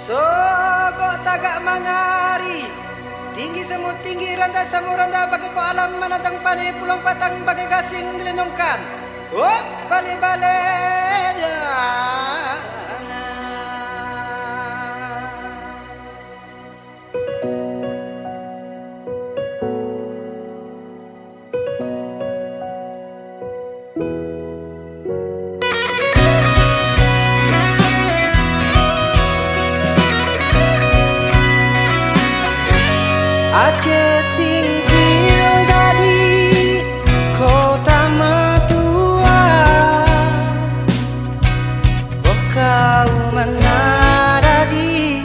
Sokok tagak mangari, tinggi semut tinggi randa samu randa bagai ko alam manatang pane pulang patang bagai gasing dilenungkan. Bale bale Aceh singkil dari kota Matua, kau menara di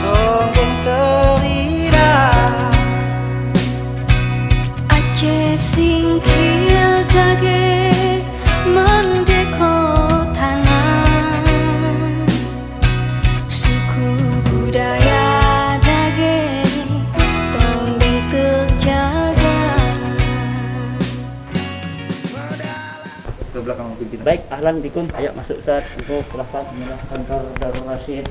tonggeng terira. Aceh singkil dari mendeko tanah, suku budaya ke belakang pimpinan. Baik, ahlan bikum. Ayo masuk Ustaz. Untuk silahkan inilah kantor Darul Rasyid.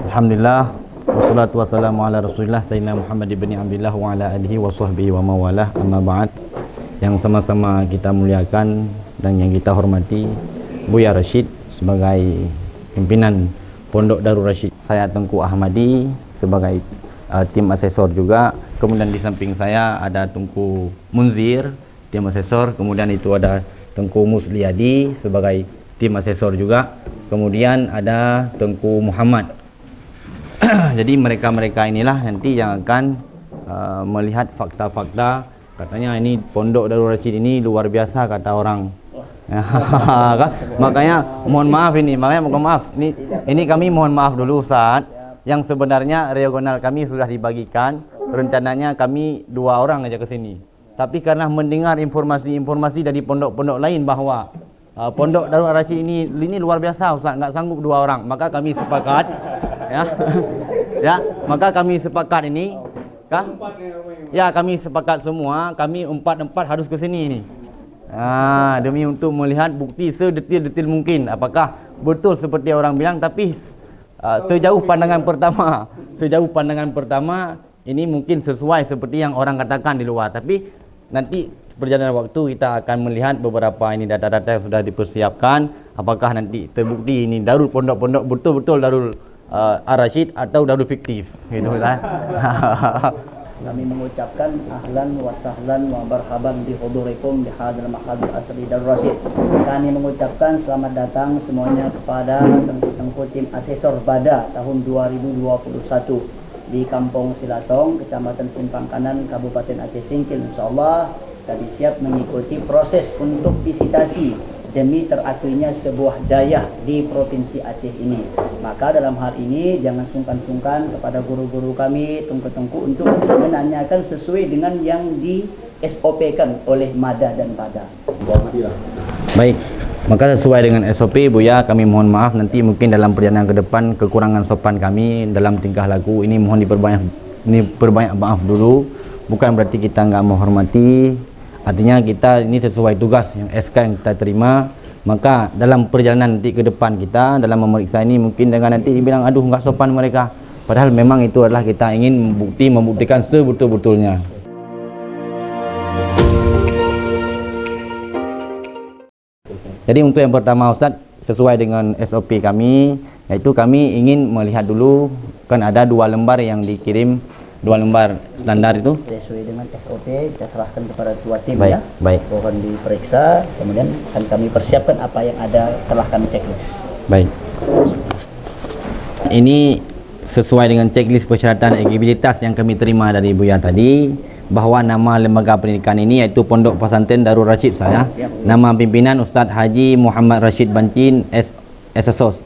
Alhamdulillah wassalatu wassalamu ala Rasulillah Sayyidina Muhammad ibn Abdillah wa ala alihi wa sahbihi wa mawalah. Amma ba'd. Yang sama-sama kita muliakan dan yang kita hormati Buya Rashid sebagai pimpinan Pondok Darul Rasyid. Saya Tengku Ahmadi sebagai tim asesor juga. Kemudian di samping saya ada Tengku Munzir, tim asesor. Kemudian itu ada Tengku Musliadi sebagai tim asesor juga. Kemudian ada Tengku Muhammad. Jadi mereka-mereka inilah nanti yang akan melihat fakta-fakta. Katanya ini Pondok Darul Rasyid ini luar biasa kata orang. Makanya mohon maaf ini, ini kami mohon maaf dulu Ustaz. Yang sebenarnya regional kami sudah dibagikan, rencananya kami 2 orang aja ke sini. Tapi karena mendengar informasi-informasi dari pondok-pondok lain bahwa Pondok Darul Rasyid ini luar biasa Ustaz, nggak sanggup 2 orang, maka kami sepakat ya, maka kami sepakat ini kami sepakat semua, kami empat harus ke sini ini. Demi untuk melihat bukti sedetil-detil mungkin apakah betul seperti orang bilang. Tapi sejauh pandangan pertama ini mungkin sesuai seperti yang orang katakan di luar. Tapi nanti perjalanan waktu kita akan melihat beberapa ini data-data yang sudah dipersiapkan, apakah nanti terbukti ini darul pondok-pondok betul-betul darul Ar-Rasyid atau darul fiktif gitu kan. Kami mengucapkan ahlan wa sahlan wa marhaban bi hudurikum di hadzal maqam asri Darul Rasyid. Kami mengucapkan selamat datang semuanya kepada Tengku tim asesor Bada tahun 2021 di Kampung Silatong, Kecamatan Simpang Kanan, Kabupaten Aceh Singkil. Insyaallah kami siap mengikuti proses untuk visitasi demi terakuinya sebuah daya di Provinsi Aceh ini. Maka dalam hal ini jangan sungkan-sungkan kepada guru-guru kami, tengku-tengku untuk menanyakan sesuai dengan yang di SOP-kan oleh MADA dan PADA. Baik, maka sesuai dengan SOP Buya, kami mohon maaf nanti mungkin dalam perjalanan ke depan kekurangan sopan kami dalam tingkah laku ini mohon diperbanyak maaf dulu. Bukan berarti kita nggak menghormati, artinya kita ini sesuai tugas yang SK yang kita terima. Maka dalam perjalanan nanti ke depan kita dalam memeriksa ini mungkin dengan nanti dibilang aduh nggak sopan mereka, padahal memang itu adalah kita ingin membuktikan sebetul-betulnya. Jadi untuk yang pertama Ustaz, sesuai dengan SOP kami, yaitu kami ingin melihat dulu, kan ada 2 lembar yang dikirim, 2 lembar standar itu. Sesuai dengan SOP kita serahkan kepada ketua tim. Baik, ya. baik. Mohon diperiksa, kemudian akan kami persiapkan apa yang ada, telah kami checklist. Baik. Ini sesuai dengan checklist persyaratan elegibilitas yang kami terima dari Buya tadi, bahwa nama lembaga pendidikan ini yaitu Pondok Pesantren Darul Rasyid saya. Nama pimpinan Ustaz Haji Muhammad Rashid Bantin SOS.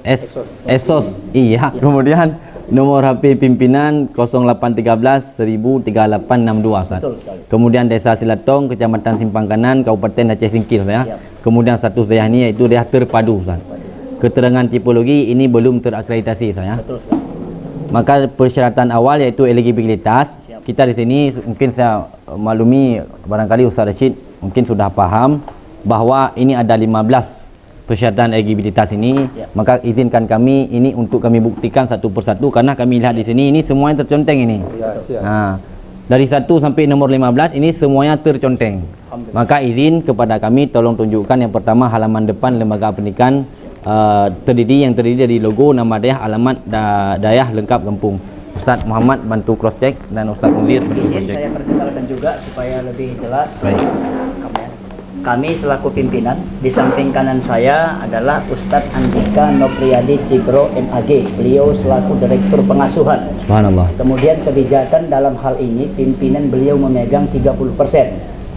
Iya. Kemudian nomor HP pimpinan 0813 103862 Ustaz. Kemudian Desa Silatong, Kecamatan Simpang Kanan, Kabupaten Aceh Singkil saya. Kemudian status daerah ini yaitu daerah terpadu Ustaz. Keterangan tipologi ini belum terakreditasi saya. Maka persyaratan awal yaitu elegibilitas. Kita di sini mungkin saya maklumi barangkali Ustaz Rashid mungkin sudah paham bahwa ini ada 15 persyaratan elegibilitas ini, Ya. maka izinkan kami ini untuk kami buktikan satu persatu karena kami lihat di sini ini semuanya terconteng ini. Dari 1 sampai nomor 15 ini semuanya terconteng. Maka izin kepada kami tolong tunjukkan yang pertama halaman depan lembaga pendidikan terdiri dari logo, nama daerah, alamat daerah lengkap kampung. Ustaz Muhammad bantu cross check dan Ustaz Munzir bantu cross Izin check. saya perkenalkan juga supaya lebih jelas. Baik. Kami selaku pimpinan, di samping kanan saya adalah Ustadz Andika Nopriyadi Cikro MAG. Beliau selaku Direktur Pengasuhan. Subhanallah. Kemudian kebijakan dalam hal ini pimpinan beliau memegang 30%.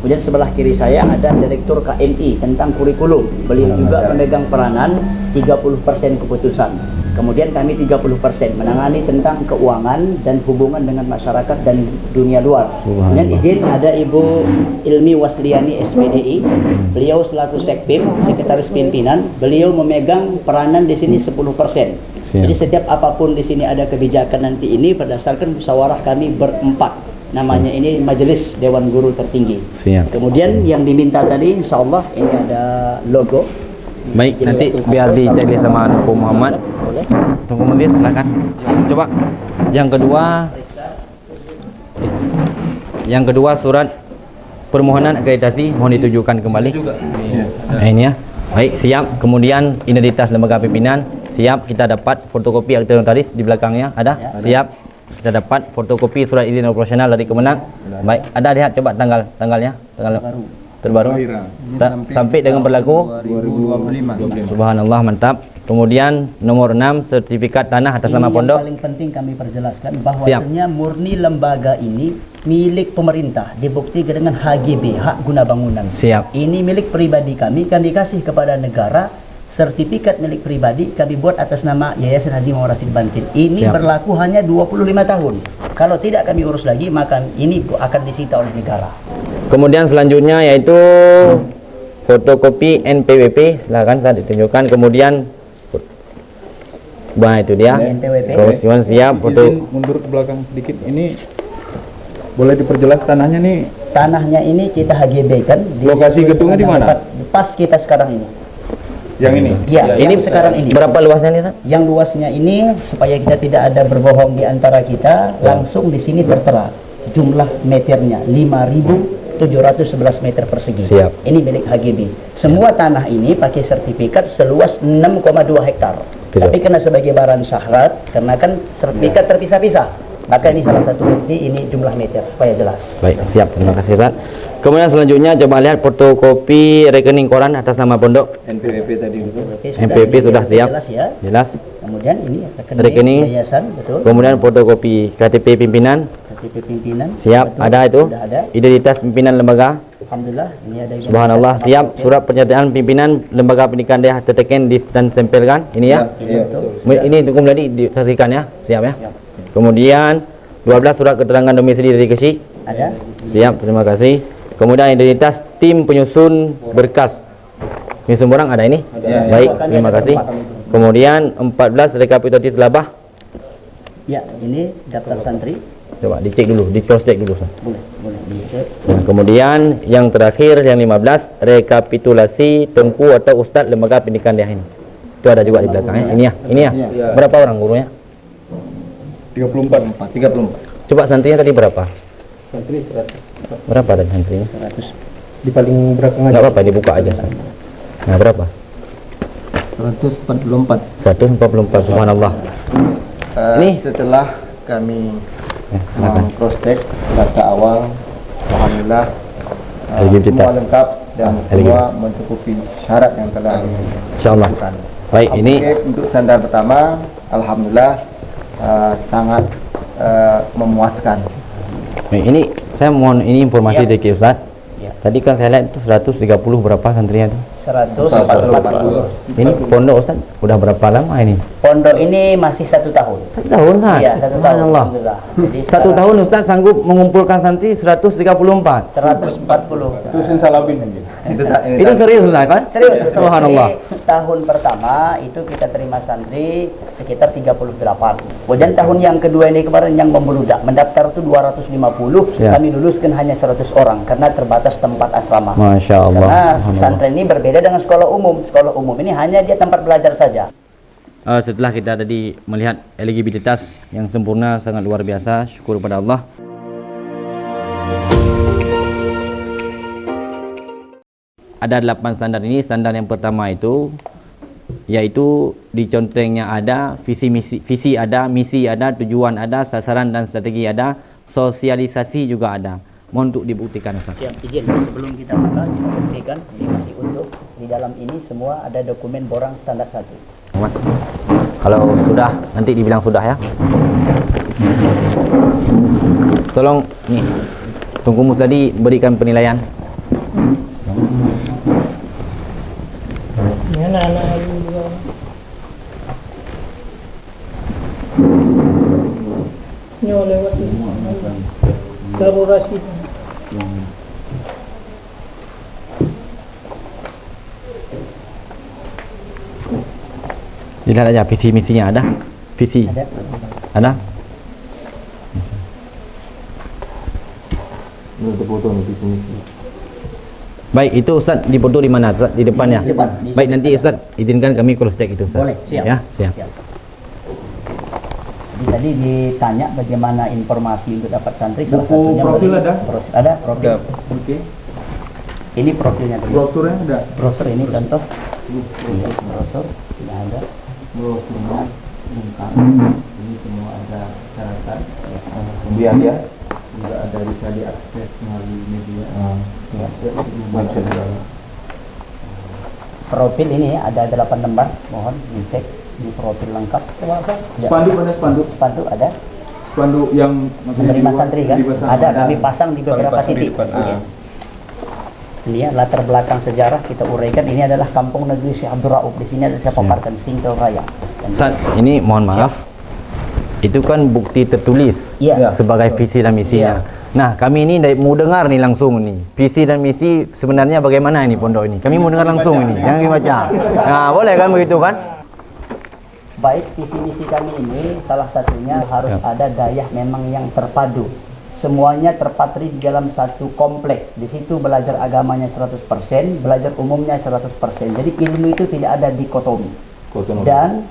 Kemudian sebelah kiri saya ada Direktur KMI tentang kurikulum. Beliau juga memegang peranan 30% keputusan. Kemudian kami 30% menangani tentang keuangan dan hubungan dengan masyarakat dan dunia luar. Kemudian izin ada Ibu Ilmi Wasliani SPDI. Beliau selaku Sekpim, Sekretaris Pimpinan, beliau memegang peranan di sini 10%. Jadi setiap apapun di sini ada kebijakan nanti ini berdasarkan musyawarah kami berempat. Namanya ini Majelis Dewan Guru Tertinggi. Siap. Kemudian yang diminta tadi insya Allah ini ada logo. Baik, Jadi nanti waktu biar dicek sama Tunggu Muhammad. boleh. Tunggu Munzir, silakan. Coba. Yang kedua surat permohonan akreditasi mohon ditujukan kembali. Ini ya. Baik, siap. Kemudian identitas lembaga pimpinan siap. Kita dapat fotokopi akte notaris di belakangnya ada. Siap. Kita dapat fotokopi surat izin operasional dari Kemenang. Baik, ada lihat coba tanggalnya, tanggal terbaru. Sampai dengan berlaku 2025. Subhanallah, mantap. Kemudian nomor 6 sertifikat tanah atas nama Ini pondok. yang paling penting kami perjelaskan bahwasanya murni lembaga ini milik pemerintah, dibuktikan dengan HGB, hak guna bangunan. Siap. Ini milik pribadi kami, kan dikasih kepada negara. Sertifikat milik pribadi kami buat atas nama Yayasan Haji Muhammad Rashid Bantin. Ini Siap. berlaku hanya 25 tahun. Kalau tidak kami urus lagi, maka ini akan disita oleh negara. Kemudian selanjutnya yaitu fotokopi NPWP, silakan saya ditunjukkan. Kemudian itu dia. NPWP. Komisian siap foto. Izin mundur ke belakang sedikit. Ini boleh diperjelas tanahnya nih. Tanahnya ini kita HGB kan. Lokasi gedungnya di mana? Pas kita sekarang ini. Yang ini. Ya, Ini yang sekarang ini. berapa luasnya nih, Ustaz? Yang luasnya ini supaya kita tidak ada berbohong di antara kita, langsung di sini tertera jumlah meternya 5.711 meter persegi. Siap. Ini milik HGB. Semua tanah ini pakai sertifikat seluas 6,2 hektar. Tidak. Tapi karena sebagai barang syarat, karena kan sertifikat terpisah-pisah, maka ini salah satu bukti ini jumlah meter supaya jelas. Baik, siap. Terima kasih, Ustaz. Kemudian selanjutnya coba lihat fotokopi rekening koran atas nama pondok. NPWP tadi. NPWP sudah siap. Jelas ya. Jelas. Kemudian ini Rekening. yayasan, betul. Kemudian fotokopi KTP pimpinan. KTP pimpinan. Siap, betul. ada itu. Sudah ada. Identitas pimpinan lembaga. Alhamdulillah, ini ada identitas Subhanallah, masuk siap. ya. Surat pernyataan pimpinan lembaga pendidikan daerah terteken dan sempelkan. Ini ya. Iya, betul. Ini tunggu tadi disaksikan ya. Siap ya. Kemudian 12 surat keterangan domisili dari Gresik. Ada. Siap, terima kasih. Kemudian identitas tim penyusun berkas. Penyusun borang ada ini? Baik, terima kasih. Kemudian 14 rekapitulatif labah. Ya, ini daftar santri. Coba dicek dulu, di cross check dulu. Ustaz. Boleh dicek. Nah, kemudian yang terakhir yang 15 rekapitulasi tengku atau ustadz lembaga pendidikan daerah ini. Itu ada juga di belakang ya. Ini ya. Berapa orang gurunya? 34. Coba santrinya tadi berapa? Berapa ada santrinya? 100. Di paling belakang Enggak apa-apa dibuka aja. Nah, berapa? 144. 144, subhanallah. Ini? Setelah kami silakan. cross check data awal, alhamdulillah Eligibilitas. semua lengkap dan semua mencukupi syarat yang telah Insyaallah. Baik, ini Oke, untuk standar pertama, alhamdulillah sangat memuaskan. baik, ini saya mohon ini informasi Siap. dari Ustaz. Ya. Tadi kan saya lihat itu 130 berapa santrinya itu? 144. Ini pondok Ustaz udah berapa lama ini? Pondok ini masih 1 tahun. 1 tahun, Ustaz. Iya, 1 tahun. Subhanallah. Alhamdulillah. Jadi 1 sekarang tahun Ustaz sanggup mengumpulkan santri 134. 140. Itu Salabin aja. Itu serius Ustaz kan? Serius. Subhanallah. Jadi, tahun pertama itu kita terima santri sekitar 38. Kemudian tahun yang kedua ini kemarin yang membeludak, mendaftar itu 250, Ya. kami luluskan hanya 100 orang karena terbatas tempat asrama. Masya Allah. Karena Alhamdulillah. pesantren ini berbeda dengan sekolah umum. Sekolah umum ini hanya dia tempat belajar saja. Setelah kita tadi melihat elegibilitas yang sempurna, sangat luar biasa, syukur pada Allah. Ada 8 standar ini. Standar yang pertama itu yaitu di contrengnya ada visi ada, misi ada, tujuan ada, sasaran dan strategi ada, sosialisasi juga ada. Mohon untuk dibuktikan Ustaz. Yang izin sebelum kita buka kita buktikan ini masih untuk di dalam ini semua ada dokumen borang standar 1. Kalau sudah nanti dibilang sudah ya. Tolong nih Tunggu Mustadi berikan penilaian. Dilihat aja visi misinya ada. Visi ada. Baik, itu Ustaz dipoto di mana Ustaz? Di depannya. Di depan. Baik, nanti Ustaz izinkan kami cross check itu Ustaz. Boleh, siap. Ya, siap. Jadi tadi ditanya bagaimana informasi untuk dapat santri. Salah Buku satunya profil dari- ada? Ada profil. Oke. Ini profilnya tadi. Brosurnya ada. Brosur ini contoh. Ini brosur. Ini ada. Brosurnya lengkap. Ini semua ada syarat. Biaya juga ada bisa diakses melalui media. Ya. Baca juga. Profil ini ada 8 lembar. Mohon dicek. Ini profil lengkap. Ya. Spanduk ada spanduk. Spanduk ada. Spanduk yang maksudnya Menerima di luar- santri kan? dipasang. Ada. Kami pasang di beberapa pasang di titik. depan. Oke. Ini ya latar belakang sejarah kita uraikan. Ini adalah kampung negeri Syekh Abdul Rauf. Di sini ada saya paparkan Singtel Raya. Dan Ustaz, ini mohon maaf. Itu kan bukti tertulis Iya. sebagai visi dan misinya. Nah, kami ini mau dengar nih langsung nih. Visi dan misi sebenarnya bagaimana ini pondok ini? Kami mau dengar langsung ini. Jangan dibaca. Nah, boleh kan begitu kan? baik visi misi kami ini salah satunya harus ada daya memang yang terpadu. Semuanya terpatri di dalam satu kompleks. Di situ belajar agamanya 100%, belajar umumnya 100%. Jadi ilmu itu tidak ada dikotomi. Dan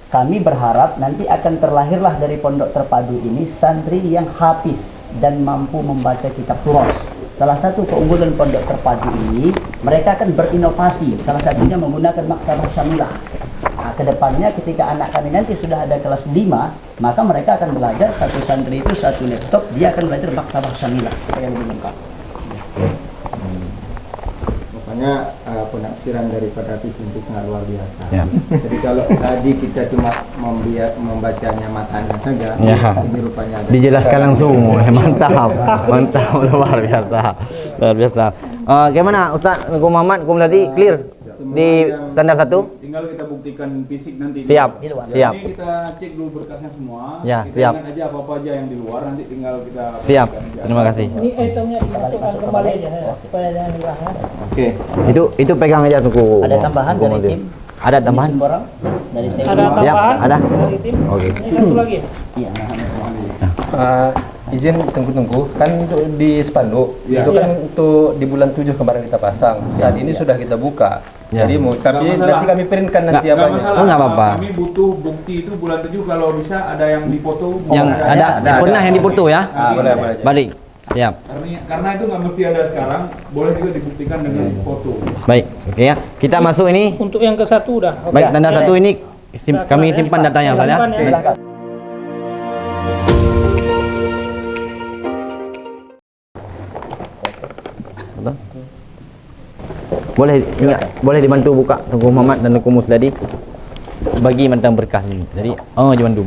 kami berharap nanti akan terlahirlah dari pondok terpadu ini santri yang hafiz dan mampu membaca kitab turos. Salah satu keunggulan pondok terpadu ini, mereka akan berinovasi. Salah satunya menggunakan maktabah syamilah. Nah, kedepannya ketika anak kami nanti sudah ada kelas 5, maka mereka akan belajar satu santri itu satu laptop, dia akan belajar maktabah syamilah yang lebih lengkap. Makanya penafsiran daripada visi itu sangat luar biasa. Ya. Jadi kalau tadi kita cuma membacanya matanya saja, Ya. ini rupanya ada. Dijelaskan langsung. Mantap. Mantap, luar biasa. Luar biasa. Gimana Ustaz Nengku Muhammad, Kum tadi clear di standar 1? Tinggal kita buktikan fisik nanti. Siap. Siap. Ini kita cek dulu berkasnya semua. Ya, kita siap. ingat aja apa-apa aja yang di luar, nanti tinggal kita Siap. pastikan aja. Terima kasih. Ini itemnya dimasukkan kembali aja ya, supaya jangan hilang ya. Oke. Itu pegang aja Tengku. Ada tambahan Tengku dari Muhammad. tim? Ada tambahan? Sembarang dari saya. Ada Siap, tambahan ada. dari tim. Oke. Ini satu lagi. Iya. Izin tunggu-tunggu kan untuk di spanduk Ya. itu kan untuk di bulan 7 kemarin kita pasang, saat ini sudah kita buka. Ya. Jadi mau tapi Nggak masalah. nanti kami printkan nanti Nggak Nggak apanya. masalah. Oh, nggak apa-apa. Kami butuh bukti itu bulan 7 kalau bisa ada yang dipoto. Yang ada, pernah yang dipoto ya? Boleh boleh. Baik. Siap. Karena itu nggak mesti ada sekarang, boleh juga dibuktikan dengan foto. Baik. Oke ya. Kita masuk ini. Untuk yang ke satu udah. Oke. Baik, tanda satu ini kami Silakan, simpan datanya Ustaz ya. Simpan ya. Silakan. Boleh dibantu buka Tengku Muhammad dan Tengku Musladi bagi tentang berkah ini. Jadi dibantu.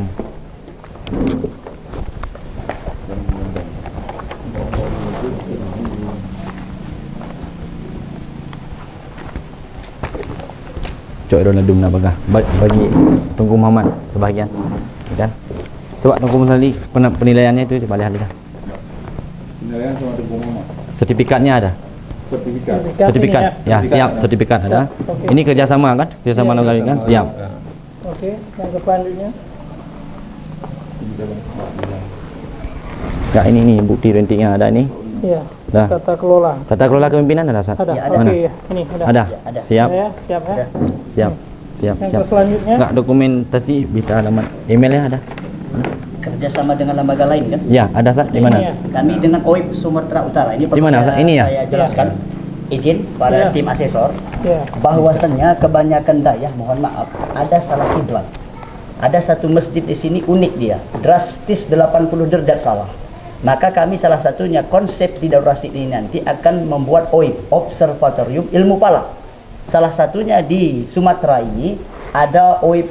Cok Ronaldum nak bagah bagi Tengku Muhammad sebahagian. Kan? Coba Tengku Musladi penilaiannya itu di balik dah. Penilaian sama Tengku Muhammad. Sertifikatnya ada. sertifikat. Sertifikat. ini Ya, siap sertifikat ada. Oke. Ini kerjasama kan? Kerjasama Iya, logam kan? Siap. Oke, yang selanjutnya. Ya, ini nih bukti rentingnya ada nih. Iya. Dah. Tata kelola. Tata kelola kepemimpinan ada, Ustaz? Ada. Ya, ada. Oke, Mana? ya. Ini ada. Ada. Ada. Siap. Ya, siap ya. Ada. Siap. Siap. Yang Siap. selanjutnya. Enggak dokumentasi bisa alamat emailnya ada. Kerjasama dengan lembaga lain kan? Ya, ada, Ustaz. Di mana? Ini ya. Kami dengan OIP Sumatera Utara ini Di mana, Ustaz? Ini ya? Saya jelaskan izin pada Ya. tim asesor Ya. bahwasannya kebanyakan daya, mohon maaf, ada salah kiblat. Ada satu masjid di sini unik dia, drastis 80 derajat salah. Maka kami salah satunya konsep di Darul Rasyid ini nanti akan membuat OIP, Observatorium Ilmu Falak. Salah satunya di Sumatera ini ada OIP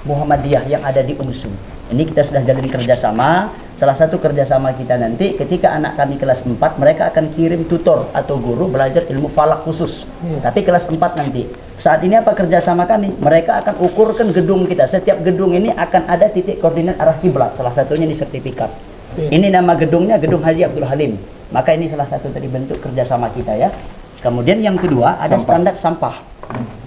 Muhammadiyah yang ada di UMSU. Ini kita sudah jalin kerjasama. Salah satu kerjasama kita nanti ketika anak kami kelas 4 mereka akan kirim tutor atau guru belajar ilmu falak khusus. Tapi kelas 4 nanti. Saat ini apa kerjasama kami? Mereka akan ukurkan gedung kita. Setiap gedung ini akan ada titik koordinat arah kiblat. Salah satunya di sertifikat. Ini nama gedungnya Gedung Haji Abdul Halim. Maka ini salah satu dari bentuk kerjasama kita ya. Kemudian yang kedua ada standar sampah.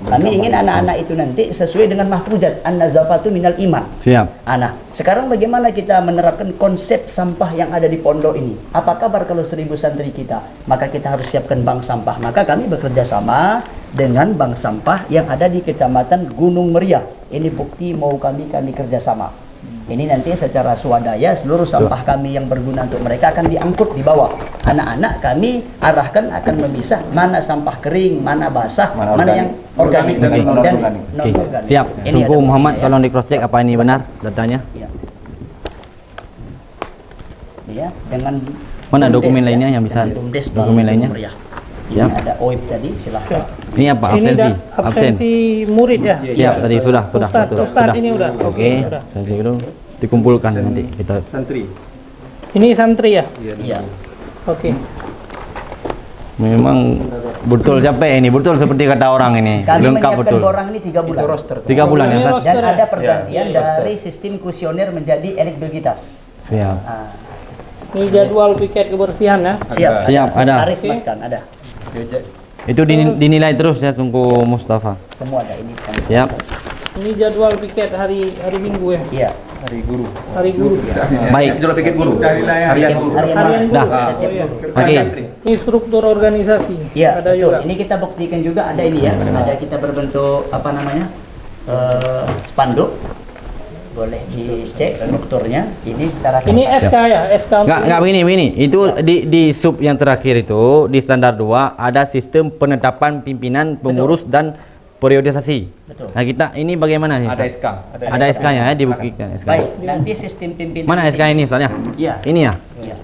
Kami ingin anak-anak itu nanti sesuai dengan mahfuzat an-nazafatu minal iman. Siap. Nah, sekarang bagaimana kita menerapkan konsep sampah yang ada di pondok ini? Apa kabar kalau 1000 santri kita? Maka kita harus siapkan bank sampah. Maka kami bekerja sama dengan bank sampah yang ada di Kecamatan Gunung Meriah. Ini bukti mau kami kerjasama. Ini nanti secara swadaya seluruh sampah kami yang berguna untuk mereka akan diangkut di bawah. Anak-anak kami arahkan akan memisah mana sampah kering, mana basah, mana yang organik Oke. dan Oke. non-organik. Siap. Ini Tunggu ada Muhammad buktinya, tolong di cross check apa ini benar datanya. ya. Ya, dengan Mana BUMDes dokumen ya, lainnya yang bisa? dengan BUMDes di Dokumen lainnya? Meriah. Ini Siap. ada OIP tadi, silahkan. Ini apa? Ini Absensi. dah absensi murid ya. Siap tadi sudah Ustaz, betul. Ustaz ini udah. Oke. Udah. Absensi itu dikumpulkan nanti kita. Santri. Ini santri ya. Iya. Oke. Memang betul capek ini, betul seperti kata orang ini. Kami Lengkap menyiapkan betul. orang ini 3 bulan. 3 bulan ya, Ini Ustaz? roster Dan ya? ada pergantian Ya, dari sistem kuesioner menjadi eligibilitas. Siap. Nah, Ini jadwal piket kebersihan ya. siap. Siap, ada. Haris Maskan, ada. Itu dinilai terus ya Tungku Mustafa. Semua ada ini. Siap. Ini jadwal piket hari Minggu ya. Iya. Hari guru. Baik. Jual pikir guru. Harian guru. Harian Dah. guru, setiap Oh, iya. guru. Oke. Ini struktur organisasi. Iya, Ada betul. juga. Ini kita buktikan juga ada ini ya. Ada kita berbentuk apa namanya? Spanduk. Boleh dicek strukturnya. Ini secara Ini SK ya, SK. Enggak begini. Itu di sub yang terakhir itu di standar 2 ada sistem penetapan pimpinan, pengurus dan periodisasi. Betul. Nah, kita ini bagaimana nih? Ada Ustaz? SK. Ada SK-nya ya dibuktikan SK. Baik, nanti sistem pimpinan. Mana SK ini soalnya? Iya. Ini ya? Iya.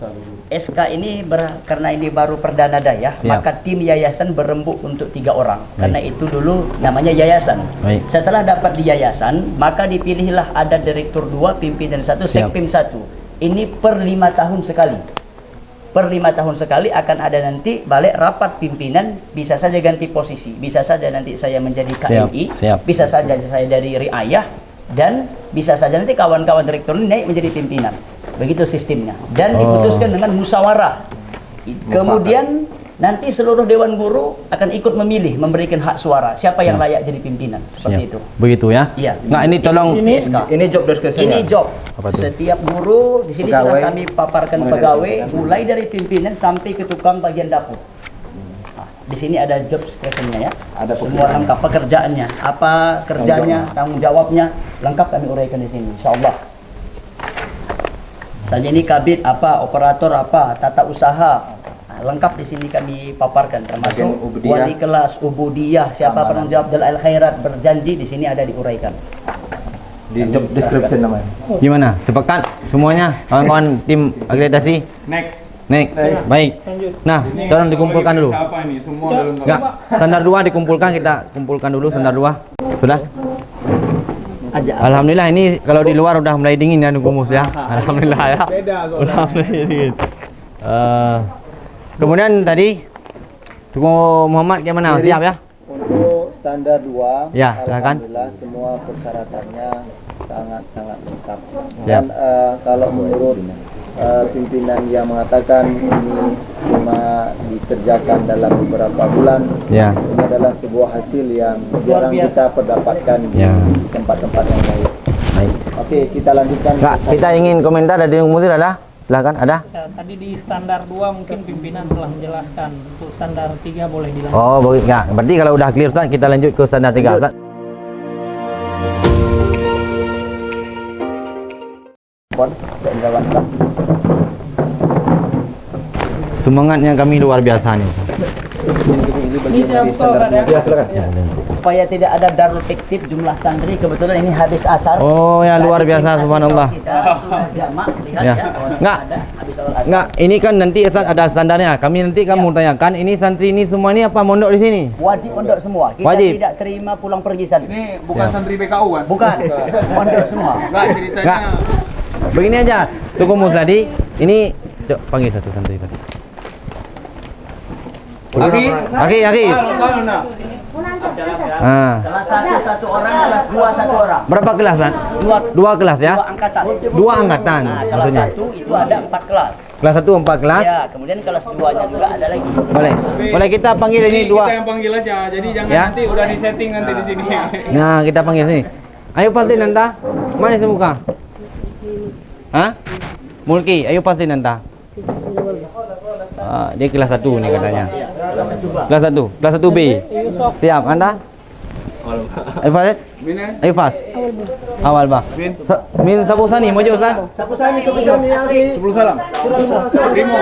SK ini karena ini baru perdana daya, Siap. maka tim yayasan berembuk untuk 3 orang. Karena itu dulu namanya yayasan. Baik. Setelah dapat di yayasan, maka dipilihlah ada direktur 2, pimpinan 1, Siap. sekpim 1. Ini per 5 tahun sekali. Per 5 tahun sekali akan ada nanti balik rapat pimpinan, bisa saja ganti posisi, bisa saja nanti saya menjadi KMI, siap. bisa saja saya dari riayah, dan bisa saja nanti kawan-kawan direktur ini naik menjadi pimpinan. Begitu sistemnya. Dan diputuskan dengan musyawarah. Kemudian nanti seluruh dewan guru akan ikut memilih, memberikan hak suara siapa yang layak jadi pimpinan. Seperti itu. Begitu ya? Iya. Nah, ini tolong Ini SK. Ini job deskripsinya. Ini job. Apa tuh? Setiap guru di sini Pegawai. sudah kami paparkan pegawai, mulai dari pimpinan sampai ke tukang bagian dapur. Nah, di sini ada job description-nya ya. Ada semua lengkap pekerjaannya, apa kerjanya, tanggung jawabnya, lengkap kami uraikan di sini, insyaallah. Saja ini kabit apa, operator apa, tata usaha. Nah, lengkap di sini kami paparkan termasuk Bagian ubudiyah. wali kelas, ubudiyah, siapa penanggung jawab dalil khairat, berjanji di sini ada diuraikan. Di job description namanya. gimana? Sepakat semuanya kawan-kawan tim akreditasi? Next. Next. Baik. Lanjut. Nah, tolong dikumpulkan dulu. Siapa ini? Semua dalam Enggak, standar 2 dikumpulkan, kita kumpulkan dulu standar 2. Sudah? Alhamdulillah ini kalau di luar udah mulai dingin ya nunggu mus ya. Alhamdulillah ya. Udah mulai dingin. Kemudian tadi Tunggu Muhammad gimana? Siap ya? Untuk standar 2, Ya, silakan. alhamdulillah semua persyaratannya sangat-sangat lengkap. Siap. Dan kalau menurut pimpinan yang mengatakan ini cuma dikerjakan dalam beberapa bulan. Ya. Ini adalah sebuah hasil yang jarang kita perdapatkan Ya. di tempat-tempat yang lain. Baik. Oke, kita lanjutkan. Kak, kita ingin komentar dari Mudir ada? Silakan, ada? Ya, tadi di standar 2 mungkin pimpinan telah menjelaskan. Untuk standar 3 boleh dilanjutkan. Oh, ya. Berarti kalau udah clear Ustaz, kita lanjut ke standar 3 Ustaz. Semangatnya kami luar biasa nih. Ini saya buka Ustaz ya. Ya, silakan. Supaya tidak ada darul fiktif jumlah santri, kebetulan ini habis asar. Oh ya, luar biasa, subhanallah. Kita sudah jamak, lihat Ya. ya. bahwa Enggak. ada habis awal asar. Enggak, ini kan nanti Ustaz ada standarnya. Kami nanti kamu tanyakan, ini santri ini semua ini apa mondok di sini? Wajib mondok semua. Kita Wajib. tidak terima pulang pergi santri. Ini bukan santri BKU kan? Bukan. Mondok semua. Enggak, ceritanya. Enggak. Begini aja, Tuku Musladi, ini Cok, panggil satu santri tadi. Aki. Ah. Kelas 1 satu orang, kelas 2 satu orang. Berapa kelas, Lan? Dua Kelas ya? Dua angkatan. Dua angkatan Nah, kelas maksudnya. 1 itu ada 4 kelas. Kelas 1 4 kelas. Ya, kemudian kelas 2-nya juga ada lagi. Boleh kita panggil ini dua. Kita yang panggil aja. Jadi jangan Ya. nanti udah di setting nanti di sini. Nah, kita panggil sini. Ayo pasti Nanta. Mana semuka? Hah? Mulki, ayo pasti Nanta. Dia kelas 1 nih katanya. Kelas 1. Kelas 1B. Siap, Anda? Ayo Fas. Ayo Fas. Awal bah. Min sapu sani, mau jauh Ustaz? Sapu sani kebetulan ini. 10 salam. Primo.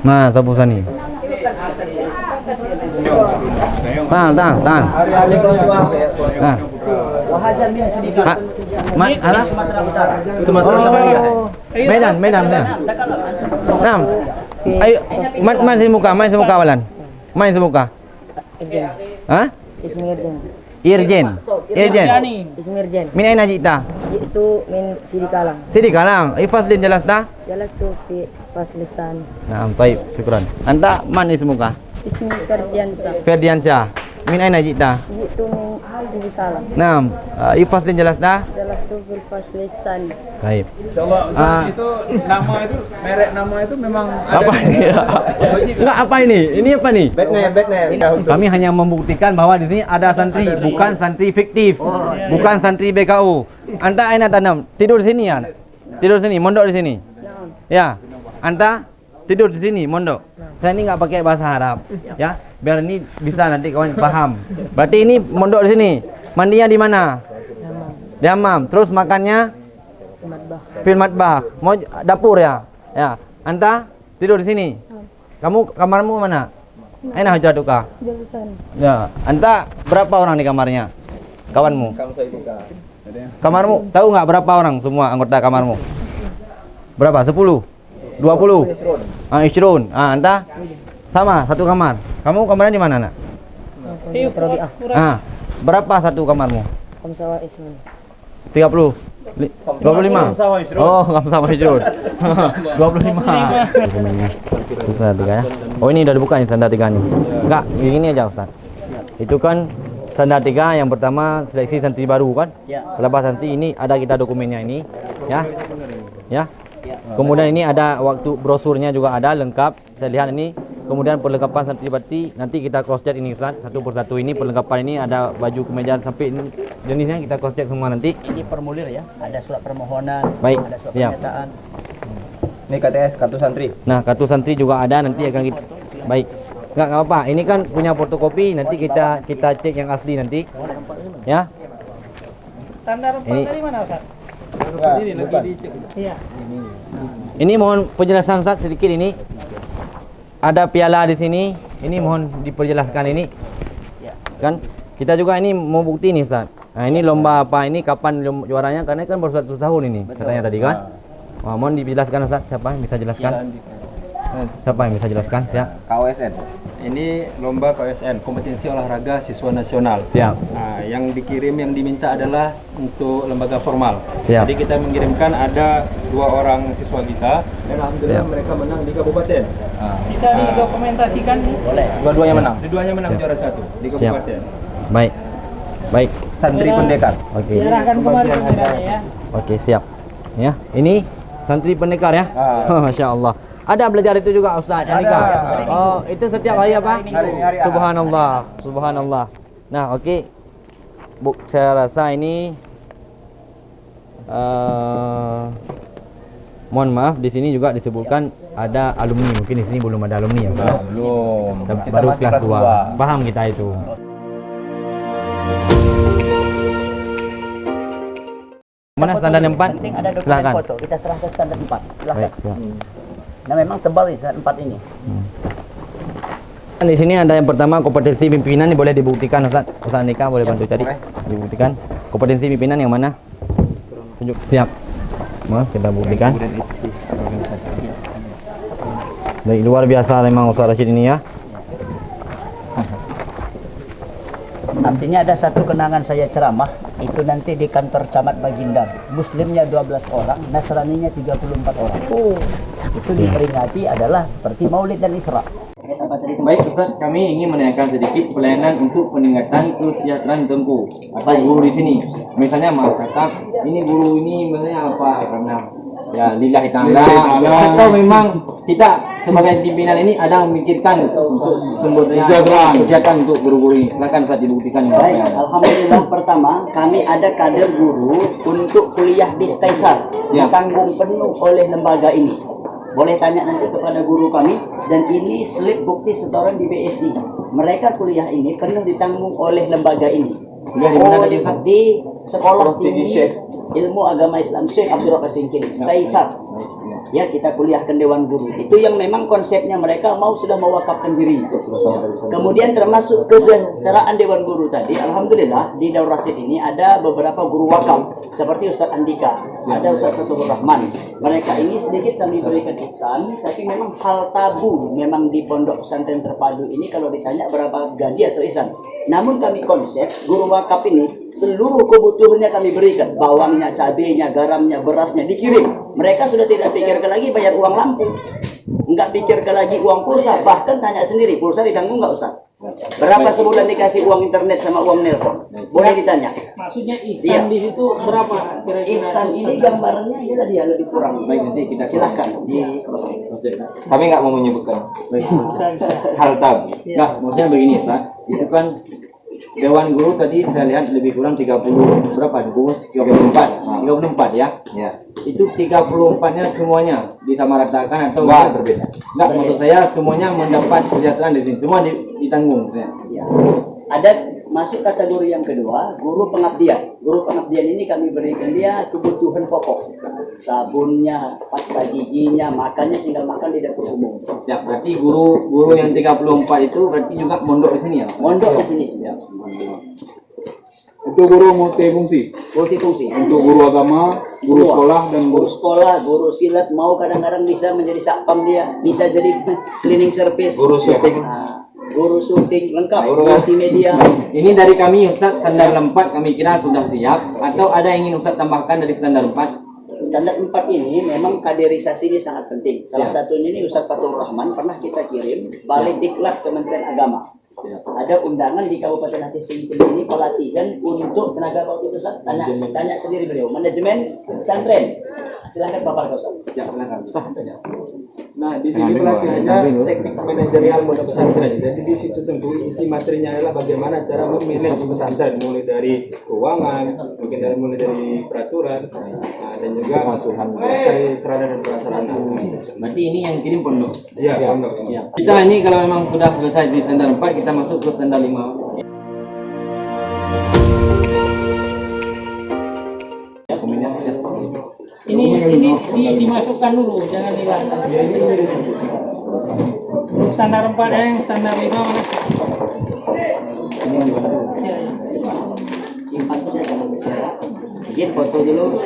Nah, sapu sani. Tang. Nah. Wahajar min sedikit. Ala? Sumatera Utara. Medan. Nah. Ayo, main semuka awalan. Main semuka. Hah? Irjen. Ismirjan. Min aina jita? Itu min Sidikalang. Sidi kalang. Ifas din jelas dah? Jelas tuh di Faslisan. Nah, baik, syukran. Anta man semuka? Ismi Ferdiansyah. Ferdiansyah. Min aina jita? Itu min Sidisalang. Nah, ifas din jelas dah? Jelas tuh di Faslisan. Baik. Insyaallah Ustaz, itu nama itu merek nama itu memang Apa ini? Enggak, apa ini? Ini apa nih? Bad name. Kami hanya membuktikan bahwa di sini ada santri, bukan santri fiktif, bukan santri BKU. Anta aina tanam, tidur di sini ya? Tidur di sini, mondok di sini. Ya. Anta tidur di sini, mondok. Saya ini nggak pakai bahasa Arab, ya. Biar ini bisa nanti kawan paham. Berarti ini mondok di sini. Mandinya di mana? Di hammam. Terus makannya fil matbah. Mau dapur ya? Ya. Anta tidur di sini. Kamu kamarmu mana? Aina hujaduka? Ya. Anta berapa orang di kamarnya? Kawanmu? Kamarmu tahu nggak berapa orang semua anggota kamarmu? Berapa? 10? 20? Ishrun. Anta? Sama, satu kamar. Kamu kamarnya di mana, Nak? Berapa satu kamarmu? 30? 25? Oh, kamu sama Ishrun. 25. Standar 3 ya. Oh, ini udah dibuka nih standar 3 nih. Enggak, begini aja Ustaz. Itu kan standar 3 yang pertama seleksi santri baru kan? Selepas santri ini ada kita dokumennya ini, ya. Ya. Kemudian ini ada waktu brosurnya juga ada lengkap. Saya lihat ini. Kemudian perlengkapan santri bati nanti kita cross check ini Ustaz, satu persatu ini perlengkapan ini ada baju kemeja sampai ini jenisnya kita cross check semua nanti. Ini formulir ya, ada surat permohonan, Baik, ada surat siap. pernyataan. Ini KTS, kartu santri. Nah, kartu santri juga ada nanti akan kita. Baik. Enggak apa-apa. Ini kan punya fotokopi, nanti kita cek yang asli nanti. Ya. Standar 4 Ini- dari mana Ustaz? Iya. Ini mohon penjelasan Ustaz sedikit ini. Ada piala di sini. Ini mohon diperjelaskan ini. Kan kita juga ini mau bukti nih Ustaz. Nah, ini lomba apa ini kapan juaranya karena kan baru 1 tahun ini katanya tadi kan. Wah, mohon dijelaskan Ustaz, siapa yang bisa jelaskan? Siapa yang bisa jelaskan? Ya. KOSN. Ini lomba KOSN, kompetensi olahraga siswa nasional. Siap. Nah, yang dikirim yang diminta adalah untuk lembaga formal. Siap. Jadi kita mengirimkan ada 2 orang siswa kita dan alhamdulillah Siap. mereka menang di kabupaten. Bisa didokumentasikan nih? Boleh. Dua-duanya menang. Dua-duanya menang Siap. juara 1 di Siap. kabupaten. Baik. Baik. Santri pendekar. Oke. Serahkan kemari pembinaannya ya. Oke, siap. Ya, ini santri pendekar ya. Masya Allah. Ada belajar itu juga Ustaz Andika. Oh, itu setiap hari apa? Hari Subhanallah, subhanallah. Nah, oke. Bu, saya rasa ini mohon maaf di sini juga disebutkan ada alumni. Mungkin di sini belum ada alumni ya. Belum. Kita Baru masih kelas 2. dua. Paham kita itu. Mana standar 4? Penting ada dokumen Silakan. foto. Kita serahkan standar 4. Silakan. Baik, ya. Nah, memang tebal nih standar 4 ini. Di sini ada yang pertama kompetensi pimpinan ini boleh dibuktikan Ustaz. Ustaz Andika boleh bantu cari. Dibuktikan. Kompetensi pimpinan yang mana? Tunjuk. Siap. Maaf, kita buktikan. Baik, luar biasa memang Ustaz Rashid ini ya. Artinya ada satu kenangan saya ceramah, itu nanti di kantor Camat Bagindar. Muslimnya 12 orang, Nasraninya 34 orang. Itu diperingati adalah seperti Maulid dan Isra. Baik Ustaz, kami ingin menanyakan sedikit pelayanan untuk peningkatan kesejahteraan tengku atau guru di sini. Misalnya masyarakat, ini guru ini sebenarnya apa? Karena ya lillahi ta'ala atau memang kita sebagai pimpinan ini ada memikirkan untuk sumber daya kesehatan untuk guru-guru ini. Silakan Ustaz dibuktikan. Baik, alhamdulillah pertama kami ada kader guru untuk kuliah di Staisar, ditanggung penuh oleh lembaga ini. Boleh tanya nanti kepada guru kami, dan ini slip bukti setoran di BSI. Mereka kuliah ini penuh ditanggung oleh lembaga ini. Kuliah di mana tadi, Ustaz? Di Sekolah Tinggi Ilmu Agama Islam Syekh Abdul Rahman Singkil, Staisar. Ya, kita kuliahkan Dewan Guru. Itu yang memang konsepnya mereka sudah mewakafkan diri. Kemudian termasuk kesejahteraan Dewan Guru tadi, alhamdulillah di Darul Rasid ini ada beberapa guru wakaf seperti Ustaz Andika, ada Ustaz Fathur Rahman. Mereka ini sedikit kami berikan ihsan, tapi memang hal tabu memang di pondok pesantren terpadu ini kalau ditanya berapa gaji atau ihsan. Namun kami konsep guru wakaf ini seluruh kebutuhannya kami berikan, bawangnya, cabenya, garamnya, berasnya dikirim. Mereka sudah tidak pikirkan lagi bayar uang lampu, nggak pikirkan lagi uang pulsa, bahkan tanya sendiri, pulsa ditanggung nggak usah. Berapa sebulan dikasih uang internet sama uang nelpon? Boleh ditanya. Maksudnya ihsan di situ berapa kira-kira? Ihsan ini gambarannya ya tadi ya lebih kurang. Baik, nanti kita silakan di crossing. Kami nggak mau menyebutkan. Baik. Hal tabu. Nggak, maksudnya begini Ustaz. Itu kan Dewan Guru tadi saya lihat lebih kurang 30 berapa? 34 ya. Ya. Itu 34-nya semuanya disamaratakan atau enggak berbeda? Enggak, maksud saya semuanya mendapat kesejahteraan di sini. Semua ditanggung. Ya. Ada masuk kategori yang kedua, guru pengabdian. Guru pengabdian ini kami berikan dia kebutuhan pokok. Sabunnya, pasta giginya, makannya tinggal makan di dapur umum. Ya, berarti guru yang 34 itu berarti juga mondok di sini ya? Mondok di sini ya. Itu guru multifungsi. Multifungsi. Untuk guru agama, guru Semua. sekolah dan Guru sekolah, guru silat, mau kadang-kadang bisa menjadi satpam dia, bisa jadi cleaning service, Guru syuting. Guru syuting lengkap, multimedia. Ini dari kami Ustaz standar 4 kami kira sudah siap atau ada yang ingin Ustaz tambahkan dari standar 4? Standar 4 ini memang kaderisasi ini sangat penting. Salah satunya ini Ustaz Fathur Rahman pernah kita kirim balik diklat Kementerian Agama. Ada undangan di Kabupaten Aceh Singkil ini pelatihan untuk tenaga PAUD itu Ustaz. Tanya sendiri beliau, manajemen pesantren. Silakan Bapak Ustaz. Silakan. Nah, di sini pelatihannya teknik manajerial pondok pesantren. Jadi di situ tentu isi materinya adalah bagaimana cara memanage pesantren, mulai dari keuangan, mulai dari peraturan, dan juga dari sarana dan prasarana. Berarti ini yang kirim pondok. Iya, pondok. Kita ini kalau memang sudah selesai di standar 4 kita masuk ke standar 5. Ini dimasukkan dulu, jangan dihilangkan. Standar 4 yang standar 5 mana? Ya, ya. Simpan saja jangan berserak. Bikin foto dulu.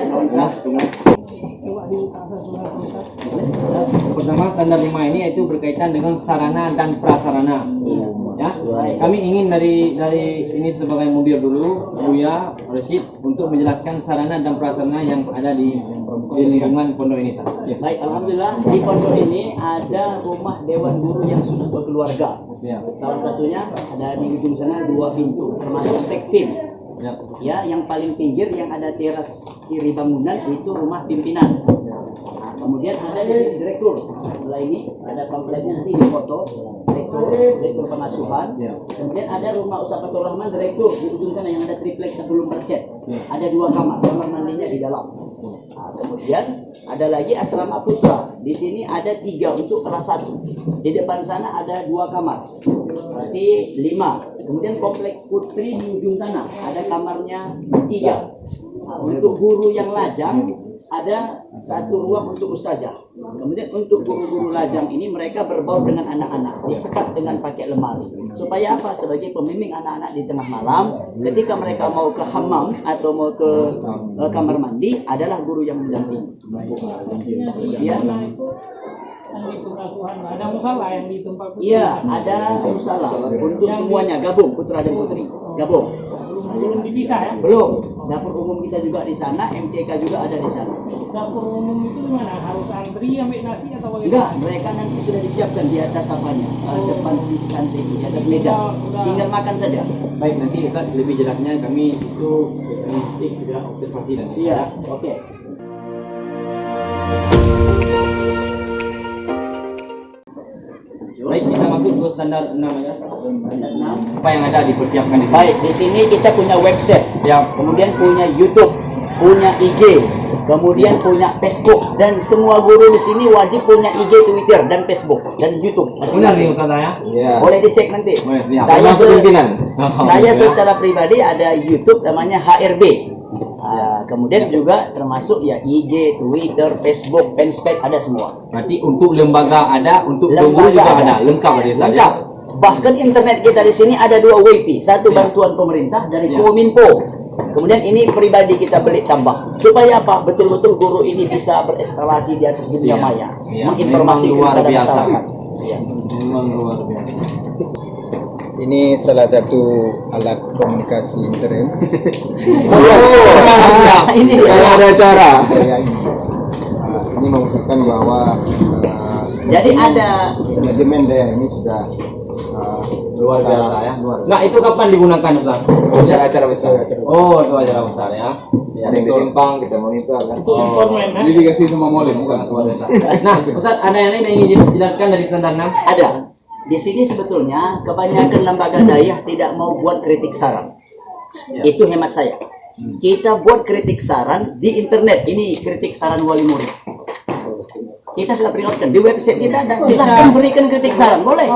Pertama standar 5 ini yaitu berkaitan dengan sarana dan prasarana. Ya, kami ingin dari ini sebagai mudir dulu, Buya Rashid untuk menjelaskan sarana dan prasarana yang ada di lingkungan pondok ini. Ya. Baik, alhamdulillah di pondok ini ada rumah dewan guru yang sudah berkeluarga. Ya. Salah satunya ada di ujung sana 2 pintu, termasuk sekpim. Ya, yang paling pinggir yang ada teras kiri bangunan itu rumah pimpinan. Nah, kemudian ada di sini direktur. Sebelah ini ada pamfletnya nanti di foto. Direktur pengasuhan. Kemudian ada rumah usaha Fatur Rahman direktur di ujung sana yang ada triplex sebelum percet. Ada 2 kamar mandinya di dalam. Nah, kemudian ada lagi asrama putra. Di sini ada 3 untuk kelas 1. Di depan sana ada 2 kamar. Berarti 5. Kemudian komplek putri di ujung sana ada kamarnya 3. Nah, untuk guru yang lajang ada 1 ruang untuk ustazah. Kemudian untuk guru-guru lajang ini mereka berbaur dengan anak-anak, disekat dengan pakai lemari. Supaya apa? Sebagai pembimbing anak-anak di tengah malam, ketika mereka mau ke hammam atau mau ke kamar mandi, adalah guru yang mendampingi. Ya. Ada musalah yang di tempat putri. Iya, ada musalah untuk semuanya gabung, putra dan putri gabung. Belum dipisah ya? Belum. Dapur umum kita juga di sana, MCK juga ada di sana. Dapur umum itu gimana? Harus antri ambil nasi atau bagaimana? Enggak, mereka nanti sudah disiapkan di atas apanya, depan sisi kantin, di atas meja. Tinggal makan saja. Baik, nanti Ustaz lebih jelasnya kami itu kritik juga observasi dan Siap, oke. Baik, kita masuk ke standar 6 ya. Standar 6. Apa yang ada dipersiapkan di sini? Baik, di sini kita punya website, kemudian punya YouTube, punya IG, kemudian punya Facebook, dan semua guru di sini wajib punya IG, Twitter, dan Facebook, dan YouTube. Benar nih Ustaz ya? Ya. Boleh dicek nanti. Boleh, siap. Saya secara pribadi ada YouTube namanya HRB. Kemudian juga termasuk ya IG, Twitter, Facebook, Fanspage, ada semua. Berarti untuk lembaga ada, untuk guru Lembaga juga ada. ada, lengkap ya Ustaz ya? Lengkap. Bahkan internet kita di sini ada 2 WiFi, satu bantuan pemerintah dari Kominfo. Kemudian ini pribadi kita beli tambah. Supaya apa? Betul-betul guru ini bisa bereskalasi di atas dunia maya, menginformasikan luar kepada biasa. masyarakat. Iya. Memang luar biasa. Ini salah satu alat komunikasi intern. Ini dia. ada cara. Saya ini membuktikan bahwa Jadi ada manajemen daya ini sudah Luar biasa ya. Luar biasa. Nah, itu kapan digunakan Ustaz? Acara besar. Oh, itu acara besar ya. Ada yang disimpang, kita monitor kan. Jadi dikasih semua molek bukan? Luar biasa. Nah, Ustaz, ada yang lain yang ingin dijelaskan dari standar 6? Ada. Di sini sebetulnya kebanyakan lembaga daya tidak mau buat kritik saran. Itu hemat saya. Kita buat kritik saran di internet. Ini kritik saran wali murid. Kita sudah peringatkan di website kita ada. Silahkan berikan kritik saran, boleh.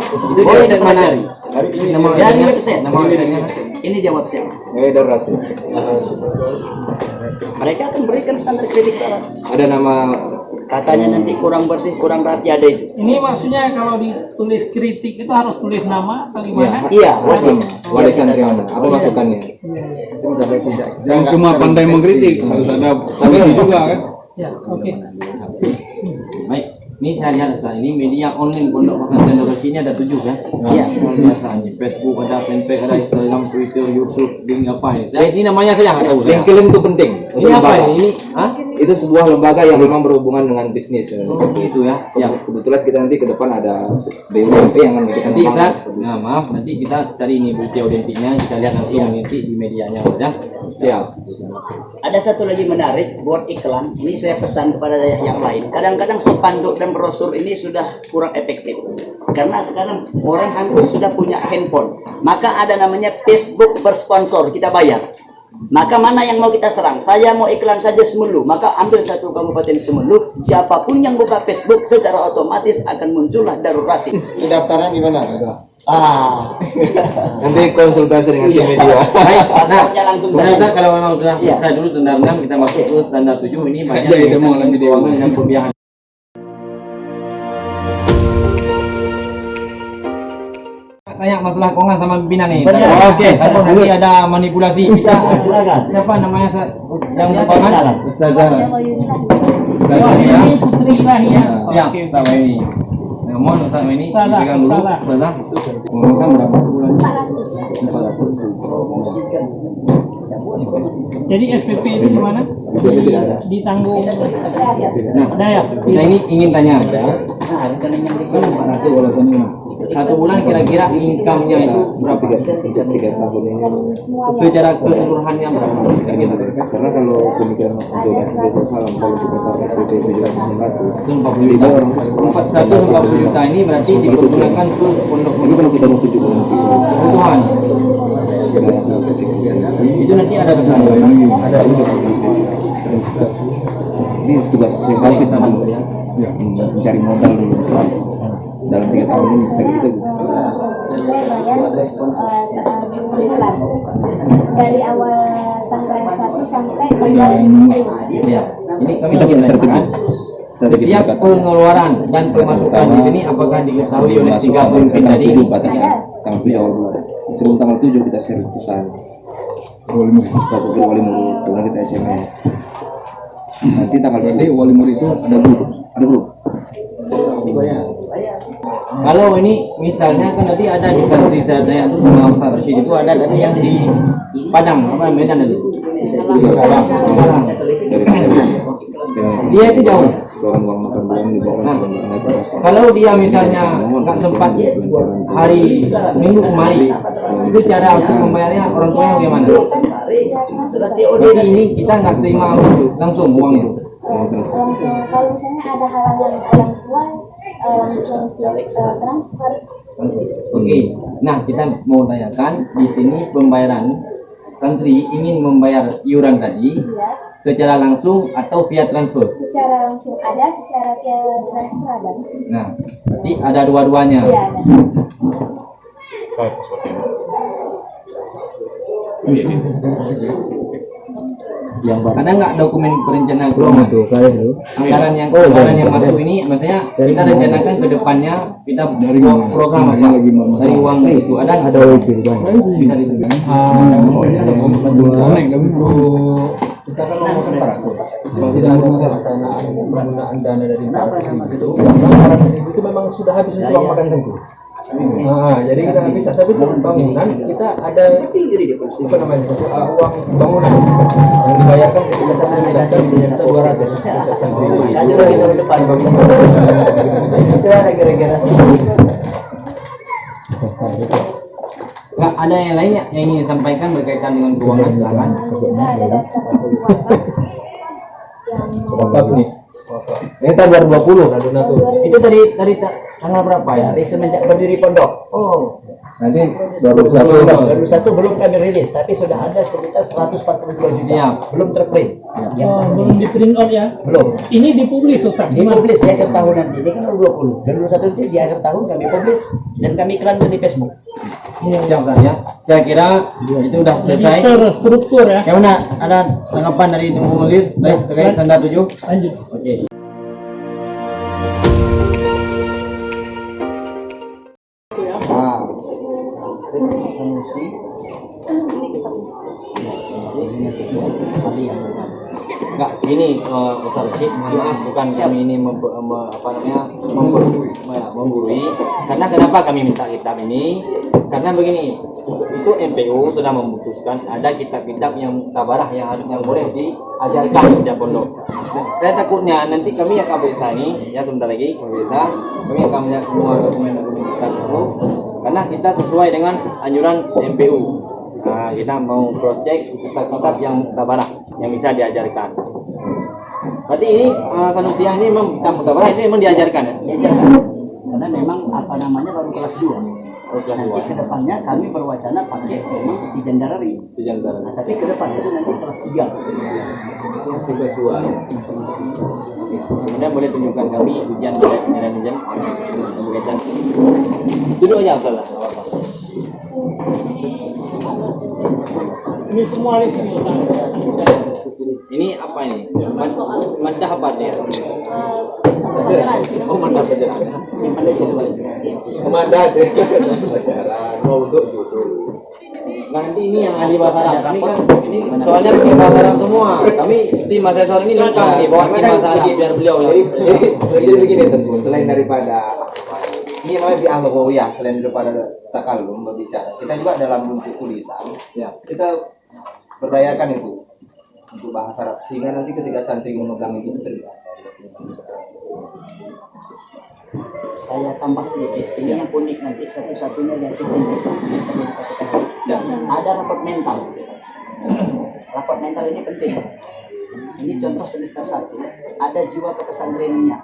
Boleh dipelajari. Dari website. Ini dia website. Mereka akan berikan standar kritik saran. Ada nama Katanya nanti kurang bersih, kurang rapi, ada itu. Ini maksudnya kalau ditulis kritik itu harus tulis nama atau gimana? Iya, wajib. wali santri mana? Apa masukannya? Yang cuma pandai mengkritik harus ada polisi juga kan? Ya, oke. Baik, ini saya lihat Ustaz, ini media online Pondok Pesantren Darus ini ada 7 kan? Iya. Luar biasa, ini Facebook ada, Fanpage ada, Instagram, Twitter, YouTube, link apa ini? Ini namanya saya nggak tahu. LinkedIn itu penting. Ini apa ini? Ini? Hah? Itu sebuah lembaga yang memang berhubungan dengan bisnis. Itu ya. Ya. Kebetulan kita nanti ke depan ada BUMP yang akan kita Nanti kita, kembangkan. nah maaf, nanti kita cari ini bukti autentiknya, kita lihat langsung nanti di medianya ya. Siap. Ada satu lagi menarik buat iklan. Ini saya pesan kepada daerah yang lain. Kadang-kadang spanduk dan brosur ini sudah kurang efektif. Karena sekarang orang hampir sudah punya handphone. Maka ada namanya Facebook bersponsor, kita bayar. Maka mana yang mau kita serang? Saya mau iklan saja Semelu. Maka ambil satu kabupaten Semelu. Siapapun yang buka Facebook secara otomatis akan muncullah Darurasi. Pendaftaran gimana? Nanti konsultasi dengan tim media. Baik, nah, langsung Ustaz, kalau memang sudah Iya. selesai dulu standar 6, kita masuk ke standar 7. Ini banyak Jadi, itu mau dalam video. keuangan dan pembiayaan. Tanya masalah keuangan sama pimpinan nih. Benar. Oke, kalau nanti ada manipulasi kita. Silakan. Siapa namanya yang keuangan? Ustazah. Wah, ini putri ilahi ya. Ya, Oke, oke. sama ini. Nah, mohon sama ini Salah, dipegang dulu. salah. Salah. Menggunakan berapa bulan? 400. Jadi SPP itu gimana? Ditanggung. Nah, Ada ya? kita ini ingin tanya. Nah, rekening yang Kan 400 walaupun ini. satu bulan kira-kira income-nya itu berapa? 3 tahun ini. Secara keseluruhannya berapa? Karena kalau pemikiran zonasi salam kalau kita tarik SPP 750 Itu 40 juta. 140 juta ini berarti digunakan ke pondok ini kalau kita mau tujuh kebutuhan. Itu nanti ada berapa? ada ini tugas kalau kita mencari modal dulu dalam 3 tahun ini kita dari awal tanggal 1 sampai tanggal 10. Ya. Ini kami menyatakan setiap pengeluaran dan pemasukan di sini apakah diketahui oleh 3 pemimpin tadi? Tanggal 7 awal bulan. Sebelum tanggal 7 kita share pesan. Wali murid, kemudian kita SMS. Nanti tanggal 10 wali murid itu ada grup. Kalau ini misalnya kan tadi ada di Sarjaya itu sama Ustaz Rashid itu ada tadi yang di Padang, apa Medan tadi? Padang. Dia itu jauh. Uang makan bulan dibawa. Nah, kalau dia misalnya nggak sempat hari minggu kemarin, itu cara untuk membayarnya orang tuanya bagaimana? Jadi ini kita nggak terima langsung uangnya. Kalau misalnya ada halangan orang tua langsung transfer. Oke. Nah, kita mau tanyakan di sini pembayaran santri ingin membayar iuran tadi secara langsung atau via transfer? Secara langsung ada, secara via transfer ada. Nah, berarti ada dua-duanya. Iya, ada. Ada nggak dokumen perencanaan keuangan? Anggaran yang masuk ini, maksudnya kita rencanakan ke depannya kita dari program apa? Dari uang itu ada bisa diberikan. Kita kan ngomong 100. Kalau tidak ada penggunaan dana dari 100.000 itu memang sudah habis untuk uang makan tentu. Nah, jadi kita nggak bisa. Tapi untuk bangunan kita ada apa namanya uang bangunan yang dibayarkan ketika santri mendaftar 1.200 untuk santri. Itu ada kira-kira. Nggak ada yang lainnya yang ingin disampaikan berkaitan dengan keuangan, silakan. Kita ada daftar Wakaf nih. Ini tahun 2020. Itu dari tanggal berapa ya? Dari semenjak berdiri pondok. Oh, Nanti 2021 belum kami rilis, tapi sudah ada sekitar 142 juta. Iya. Belum terprint. Belum di print out ya? Belum. Ini dipublis Ustaz. Dipublis di akhir tahun nanti. Ini kan 20. 2021 nanti di akhir tahun kami publis dan kami iklankan di Facebook. siap Ustaz ya. Saya kira itu sudah selesai. Terstruktur ya. Bagaimana? Ada tanggapan dari Tunggu Mulir terkait standar 7? Lanjut. Oke. Sanusi. Enggak, ini Ustaz Rashid, maaf bukan kami ini menggurui. Karena kenapa kami minta kitab ini? Karena begini, itu MPU sudah memutuskan ada kitab-kitab yang tabarah yang boleh diajarkan di setiap pondok. Nah, saya takutnya nanti kami akan periksa ini, ya sebentar lagi kami akan melihat semua dokumen-dokumen kitab itu, karena kita sesuai dengan anjuran MPU. Nah, kita mau cross check kitab-kitab yang tabarah yang bisa diajarkan. Berarti ini Sanusi ini memang kitab tabarah ini memang diajarkan ya? Diajarkan. Karena memang baru kelas 2. Nanti ke depannya kami berwacana pakai memang Tijandarari. Nah, tapi ke depan itu nanti kelas 3. Masih kelas 2. Kemudian boleh tunjukkan kami ujian berkaitan. Duduk aja salah. Ini semua list ini Ustaz. Ini apa ini? Madah apa dia? Oh, madah pelajaran. Simpan aja dulu. Kemana deh? Pasaran mau untuk itu. Nanti ini yang ahli bahasa Arab ini kan ini soalnya pakai bahasa Arab semua. Kami tim asesor ini lengkap nih bawa tim bahasa Arab biar beliau ya. jadi begini tentu selain daripada ini namanya bi'alawiyah, selain daripada takalum berbicara, kita juga dalam bentuk tulisan ya kita berdayakan itu untuk bahasa Arab sehingga nanti ketika santri memegang itu bisa dibahas. Saya tambah sedikit. Ini yang unik nanti satu-satunya yang di sini. Ada raport mental. Raport mental ini penting. Ini contoh semester 1. Ada jiwa kepesantrenannya.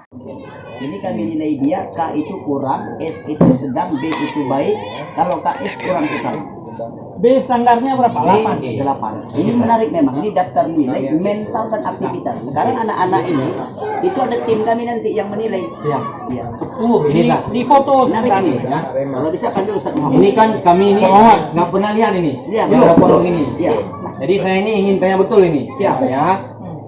Ini kami nilai dia K itu kurang, S itu sedang, B itu baik. Kalau KS kurang sekali. B standarnya berapa? 8. 8. Ini menarik memang. Ini daftar nilai mental dan aktivitas. Sekarang anak-anak ini itu ada tim kami nanti yang menilai. Iya. Ini di foto Menarik sebentar. ini. Ya. Kalau bisa panggil Ustaz Muhammad. Ini kan kami ini nggak pernah lihat ini. Iya, Yang ada kolom ini. Iya. Jadi saya ini ingin tanya betul ini. Siap. Ya.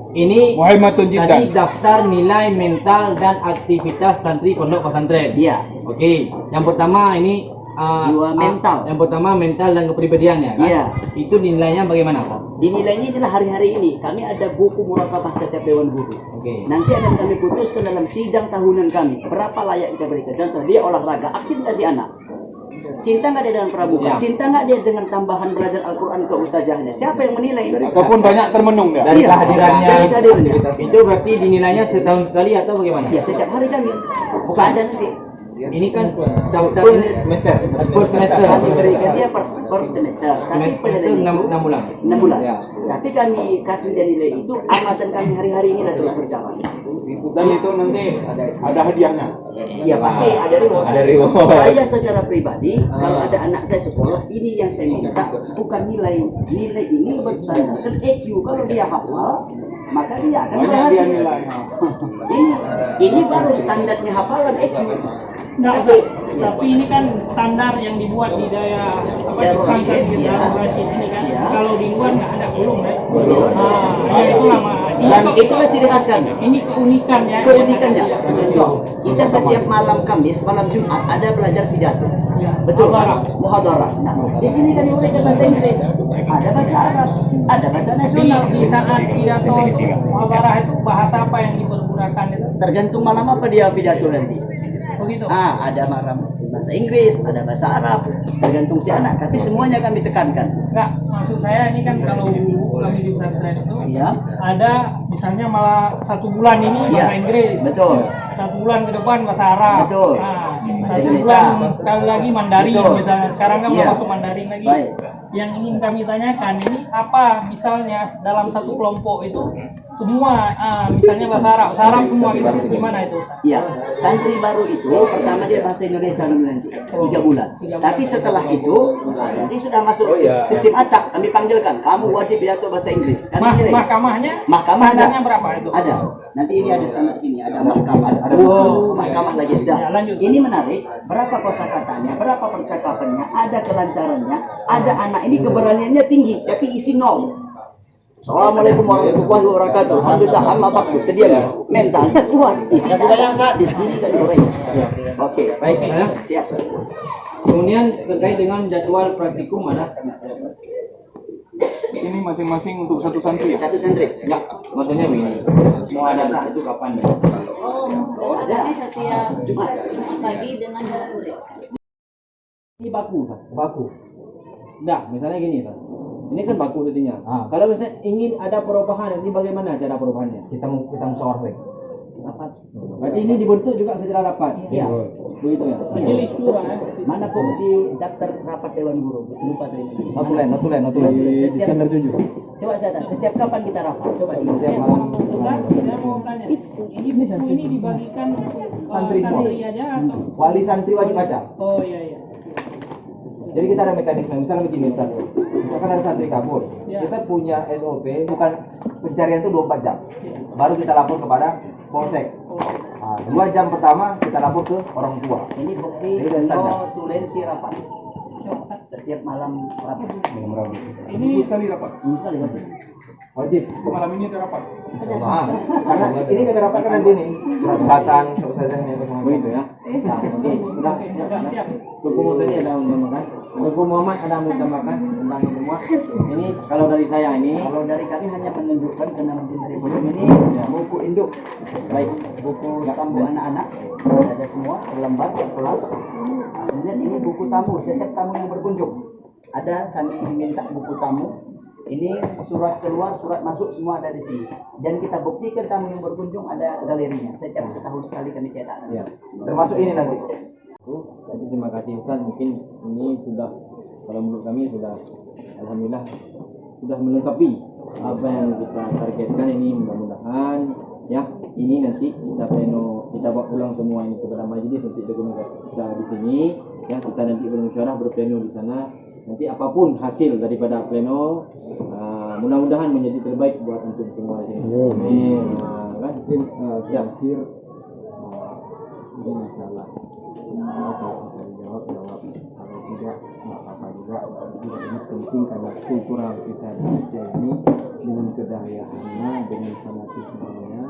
Ini Muhammadun tadi Jiddan. daftar nilai mental dan aktivitas santri pondok pesantren. Iya. Oke. Yang pertama ini Jiwa mental. Yang pertama mental dan kepribadiannya kan. Iya. Itu nilainya bagaimana Pak? Dinilainya adalah hari-hari ini. Kami ada buku murakabah setiap Dewan Guru. Oke. Nanti akan kami putuskan dalam sidang tahunan kami. Berapa layak kita berikan. Contoh, dia olahraga, aktif kasih anak. Cinta nggak dia dengan pramuka? Siap. Cinta nggak dia dengan tambahan belajar Al-Quran ke ustazahnya? Siapa yang menilai? Ataupun banyak termenung dia. Dari Iya. kehadirannya. Dari kehadirannya. Itu berarti dinilainya setahun sekali atau bagaimana? Ya, setiap hari kami. Bukan ada nanti. Ini kan daftar ini semester. Per semester. Kami berikan dia per semester. Tapi Semester pada itu 6 bulan. 6 bulan. Ya. Tapi kami kasih dia nilai itu, amatan kami hari-hari ini terus berjalan. Dan itu nanti ada hadiahnya. Iya pasti ada reward. Ada reward. Saya secara pribadi kalau ada anak saya sekolah ini yang saya minta bukan nilai. Nilai ini berstandar EQ. Kalau dia hafal maka dia akan Banyak dia berhasil. nilainya. Ini baru standarnya hafalan EQ. Nggak, tapi ini kan standar yang dibuat di daya Darul pesantren Rasyid, kita, ya. Darul Rasyid ini kan. Siap. Kalau di luar nggak ada belum ya. Belum. Ya itulah Mak. Dan itu masih dikasihkan. Ini keunikan ya. Keunikannya. Contoh, kita setiap malam Kamis, malam Jumat ada belajar pidato. Ya. Betul Muhadarah. kan? Muhadarah. Nah, di sini kan mulai bahasa Inggris, ada bahasa Arab, ada bahasa nasional. Di saat pidato muhadarah itu bahasa apa yang dipergunakan itu? Tergantung malam apa dia pidato nanti. Begitu. Ada malam bahasa Inggris, ada bahasa Arab, tergantung si anak. Tapi semuanya kami tekankan. Enggak, maksud saya ini kan kalau dulu kami di pesantren itu Siap. ada misalnya malah 1 bulan ini bahasa Iya. Inggris. Betul. 1 bulan ke depan bahasa Arab. Betul. Nah, Bahasa 1 Indonesia. bulan sekali lagi Mandarin Betul. misalnya. Sekarang kan Iya. mau masuk Mandarin lagi. Baik. Yang ingin kami tanyakan ini apa misalnya dalam satu kelompok itu semua misalnya bahasa Arab semua gitu. Gimana itu? Ustaz? Ya, santri baru itu pertama dia bahasa Indonesia dulu nanti 3 bulan. Tapi setelah itu nanti sudah masuk sistem acak. Kami panggilkan, kamu wajib pidato bahasa Inggris. Kami nilai. Mahkamahnya? Mahkamah Standarnya ada. berapa itu? Ada. Nanti ini ada standar sini, ada mahkamah. Ada mahkamah lagi. Ya, lanjut. Ini menarik. Berapa kosakatanya, berapa percakapannya, ada kelancarannya, ada anak ini keberaniannya tinggi, tapi isi nol. Assalamualaikum warahmatullahi wabarakatuh. Alhamdulillah, amma ba'du. Terdiam. Mentalnya kuat. Di sini kan goreng. Oke, Baik, ya. siap. Kemudian terkait dengan jadwal praktikum ada Ini masing-masing untuk satu santri. Satu santri. enggak? Maksudnya begini. Mau ada saat itu kapan? Jadi setiap Jumat pagi dengan sore. Ini baku, Pak. Baku. Enggak, misalnya gini, Pak. Ini kan baku setinya. Kalau misalnya ingin ada perubahan, ini bagaimana cara perubahannya? Kita musyawarah. Rapat. Berarti ini dibentuk juga secara rapat. Iya. Begitu ya. Majelis syura ya. Mana bukti daftar rapat Dewan Guru? Lupa tadi. Notulen. Standar 7. Coba saya tanya, setiap kapan kita rapat? Coba diingat. Setiap malam. Ustaz, saya mau tanya. Ini buku ini dibagikan Santri semua. santri aja atau? Wali santri wajib baca. Oh iya. Jadi kita ada mekanisme, misalnya begini Ustaz. Misalkan ada santri kabur, Ya. kita punya SOP, bukan pencarian itu 24 jam. Baru kita lapor kepada Polsek. 2 jam pertama kita lapor ke orang tua. Ini bukti Ini udah standar. notulensi rapat. Setiap malam rapat. Ini Sekali rapat. Ini sekali rapat. Wajib. Malam ini ada rapat. Karena ini kita rapat kan nanti nih, surat batang, ustazahnya begitu ya. Nah, oke, sudah. siap. Hukum tadi ada menambahkan. Hukum Muhammad ada menambahkan tentang ini semua. Ini kalau dari saya ini, Kalau dari kami hanya menunjukkan karena mungkin dari belum ini buku induk, baik. buku tamu anak-anak ada semua berlembar per kelas. Kemudian ini buku tamu setiap tamu yang berkunjung. Ada kami minta buku tamu Ini surat keluar, surat masuk semua ada di sini. Dan kita buktikan tamu yang berkunjung ada galerinya. Setiap setahun sekali kami cetak. Ya. Termasuk ini nanti. Jadi terima kasih Ustaz, mungkin ini sudah, kalau menurut kami sudah, alhamdulillah sudah melengkapi apa yang kita targetkan. Ini mudah-mudahan ya, ini nanti kita pleno, kita bawa pulang semua ini kepada majelis nanti dokumen kita di sini ya, kita nanti bermusyawarah berpleno di sana. Nanti apapun hasil daripada pleno, mudah-mudahan menjadi terbaik buat untuk semua di sini. Amin. Kan? Terakhir ini masalah kalau bisa dijawab, kalau tidak nggak apa-apa juga. Ini penting karena kultural kita di Aceh ini dengan kedayaannya, dengan fanatismenya,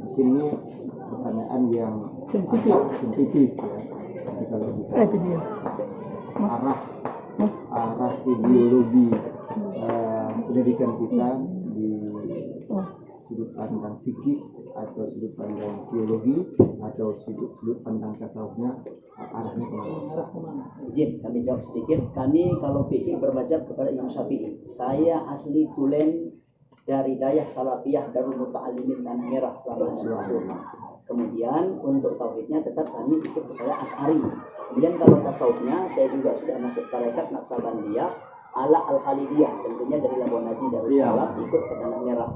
mungkin ini pertanyaan yang sensitif ya. Tapi kalau bisa arah ideologi pendidikan kita di sudut pandang fikih atau sudut pandang teologi atau sudut pandang tasawufnya, arahnya kemana? Izin kami jawab sedikit. Kami kalau fikih berbaca kepada Imam Syafi'i. Saya asli Tulen dari Dayah Salafiyah Darul Muta'alimin Tanah Merah selama 2 tahun. Kemudian untuk tauhidnya tetap kami ikut kepada Asy'ari. Kemudian kalau tasawufnya saya juga sudah masuk tarekat Naqsabandiyah ala Al-Khalidiyah, tentunya dari Labuan Haji Darussalam ikut ke Tanah Merah.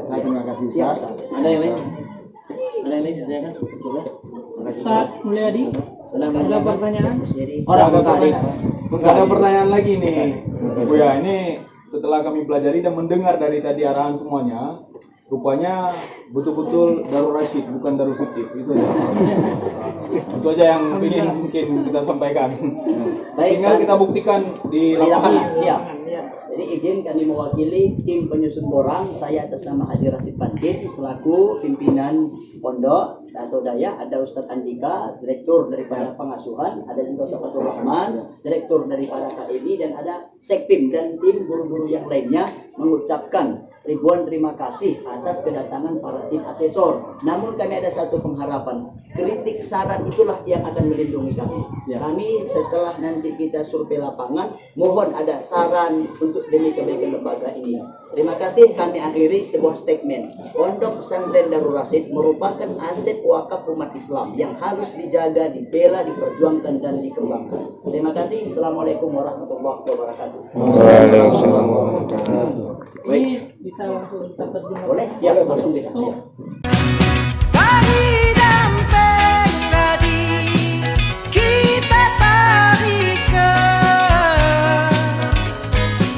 Saya terima kasih Ustaz. Ada yang lain? Ada yang lain? Ada kan? Ustaz Mulyadi, ada pertanyaan? Enggak ada pertanyaan lagi nih. Bu ya, ini setelah kami pelajari dan mendengar dari tadi arahan semuanya, rupanya betul-betul Darul Rasyid, bukan Darul Fikih. Itu aja yang ingin mungkin kita sampaikan. Baik, Tinggal kita buktikan di lapangan. Siap. Jadi izin kami mewakili tim penyusun borang, saya atas nama Haji Rasid Pancit selaku pimpinan pondok atau daya, ada Ustadz Andika, direktur daripada pengasuhan, ada juga Ustadz Fatur Rahman, direktur daripada KMI, dan ada Sekpim dan tim guru-guru yang lainnya mengucapkan ribuan terima kasih atas kedatangan para tim asesor. Namun kami ada satu pengharapan, kritik saran itulah yang akan melindungi kami. Kami setelah nanti kita survei lapangan, mohon ada saran untuk demi kebaikan lembaga ini. Terima kasih, kami akhiri sebuah statement. Pondok Pesantren Darul Rasyid merupakan aset wakaf umat Islam yang harus dijaga, dibela, diperjuangkan dan dikembangkan. Terima kasih. Assalamualaikum warahmatullahi wabarakatuh. Waalaikumsalam warahmatullahi wabarakatuh. Ini bisa langsung terjemah. Boleh, siap, langsung kita. Tari dampeng tadi kita tarikan,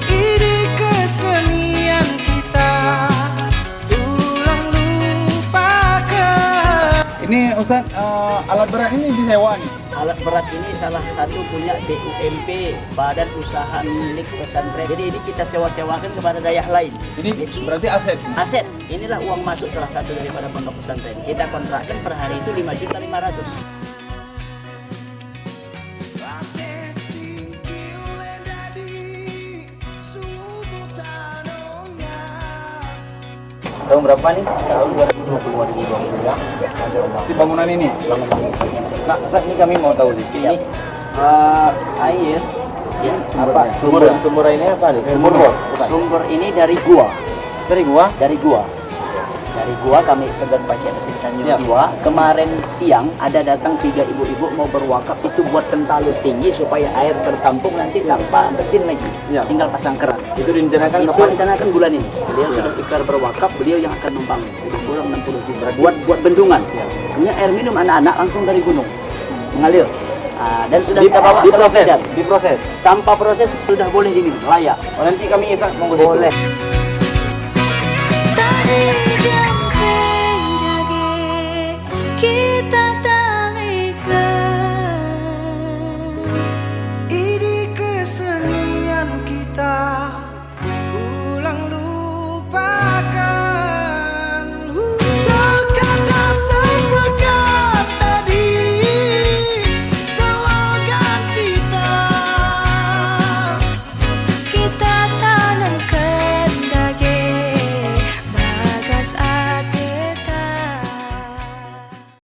ini kesenian kita ulang lupakan. Ini Ustaz, alat berat ini disewa nih. Alat berat ini salah satu punya BUMP, Badan Usaha Milik Pesantren. Jadi ini kita sewa-sewakan kepada daerah lain. Ini berarti aset. Aset, inilah uang masuk salah satu daripada pondok pesantren. Kita kontrakkan per hari itu 5.500.000. Tahun berapa nih? Tahun 2020 ya. Di bangunan ini. Nah, Ustaz, ini kami mau tahu nih. Ini air Ya, apa? Sumber ini apa nih? Sumber bor. Sumber ini dari gua. Dari gua. Dari gua. Dari gua kami sedang pakai sisanya Ya. gua. Kemarin siang ada datang 3 ibu-ibu mau berwakaf itu buat tentalu tinggi supaya air tertampung nanti tanpa mesin lagi. Ya. Tinggal pasang keran. Itu direncanakan Itu kapan? rencanakan bulan ini. Beliau sudah ikhtiar berwakaf, beliau yang akan membangun. Kurang 60 juta. Buat bendungan. Punya air minum anak-anak langsung dari gunung mengalir. Dan sudah kita bawa diproses. tanpa proses sudah boleh diminum, layak. Oh, nanti kami Ustaz mau Boleh. Tari